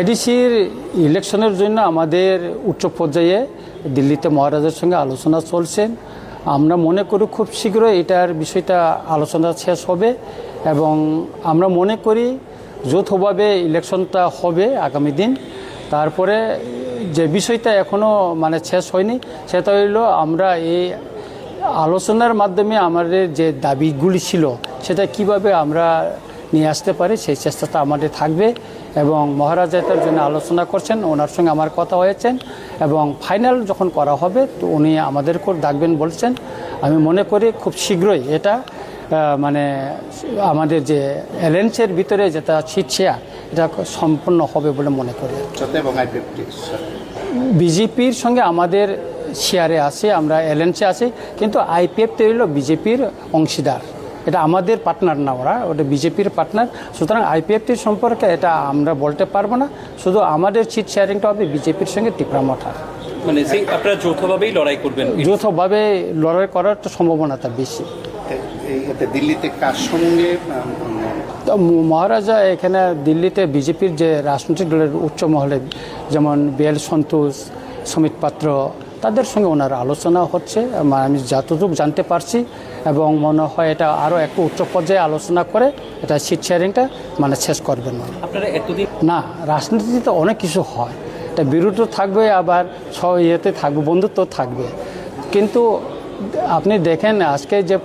এডিসির ইলেকশনের জন্য আমাদের উচ্চ পর্যায়ে দিল্লিতে মহারাজের সঙ্গে আলোচনা চলছেন। আমরা মনে করি খুব শীঘ্রই এটার বিষয়টা আলোচনা শেষ হবে এবং আমরা মনে করি যৌথভাবে ইলেকশনটা হবে আগামী দিন। তারপরে যে বিষয়টা এখনও শেষ হয়নি সেটা হইল আমরা এই আলোচনার মাধ্যমে আমাদের যে দাবিগুলি ছিল সেটা কিভাবে আমরা নিয়ে আসতে পারি সেই চেষ্টাটা আমাদের থাকবে এবং মহারাজ এটার জন্য আলোচনা করছেন, ওনার সঙ্গে আমার কথা হয়েছেন এবং ফাইনাল যখন করা হবে তো উনি আমাদেরকেও ডাকবেন বলছেন। আমি মনে করি খুব শীঘ্রই এটা আমাদের যে অ্যালায়েন্সের ভিতরে যেটা সিট শেয়ার এটা সম্পন্ন হবে বলে মনে করি। বিজেপির সঙ্গে আমাদের শেয়ারে আছে, আমরা অ্যালায়েন্সে আছি, কিন্তু আইপিএফ তো হলো বিজেপির অংশীদার, এটা আমাদের পার্টনার না, ওটা বিজেপির পার্টনার। সুতরাং আইপিএফটির সম্পর্কে এটা আমরা বলতে পারবো না, শুধু আমাদের সিট শেয়ারিংটা হবে বিজেপির সঙ্গে টিকরামঠার। আপনারা যৌথভাবেই লড়াই করবেন? যৌথভাবে লড়াই করার তো সম্ভাবনাটা বেশি। দিল্লিতে কার সঙ্গে মহারাজা এখানে দিল্লিতে বিজেপির যে রাজনৈতিক দলের উচ্চ মহলে যেমন বিএল সন্তোষ, সমিত পাত্র, তাদের সঙ্গে ওনার আলোচনা হচ্ছে আমি যতটুকু জানতে পারছি এবং মনে হয় এটা আরও একটু উচ্চ পর্যায়ে আলোচনা করে এটা সিট শেয়ারিংটা শেষ করবেন। আপনারা এতদিন না, রাজনীতিতে অনেক কিছু হয়, এটা বিরোধ থাকবে আবার ইয়েতে থাকবে, বন্ধুত্ব থাকবে, কিন্তু আপনি দেখেন আজকে যে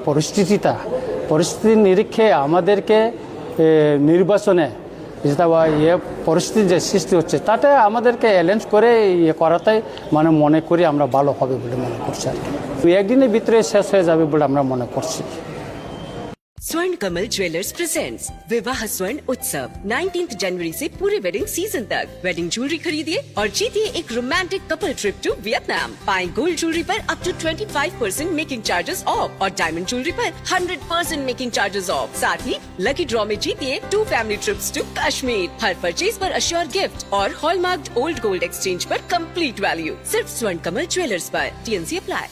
পরিস্থিতির নিরীক্ষে আমাদেরকে নির্বাচনে যেটা পরিস্থিতি যে সৃষ্টি হচ্ছে তাতে আমাদেরকে অ্যালায়েন্স করে করাটাই মনে করি আমরা ভালো হবে বলে মনে করছি। আর কি একদিনের ভিতরে শেষ হয়ে যাবে বলে আমরা মনে করছি। स्वर्ण कमल ज्वेलर्स प्रेजेंट्स विवाह स्वर्ण उत्सव 19 जनवरी से पूरे वेडिंग सीजन तक। वेडिंग ज्वेलरी खरीदिए और जीतिए एक romantic couple trip to Vietnam. पाएं गोल्ड ज्वेलरी पर up to 25% making charges off और डायमंड ज्वेलरी पर 100% मेकिंग चार्जेस ऑफ। साथ ही लकी ड्रॉ में जीतिए 2 फैमिली ट्रिप्स टू कश्मीर। हर परचेज पर अश्योर गिफ्ट और हॉलमार्क्ड ओल्ड गोल्ड एक्सचेंज पर कंप्लीट वैल्यू। सिर्फ स्वर्ण कमल ज्वेलर्स पर। TNC apply.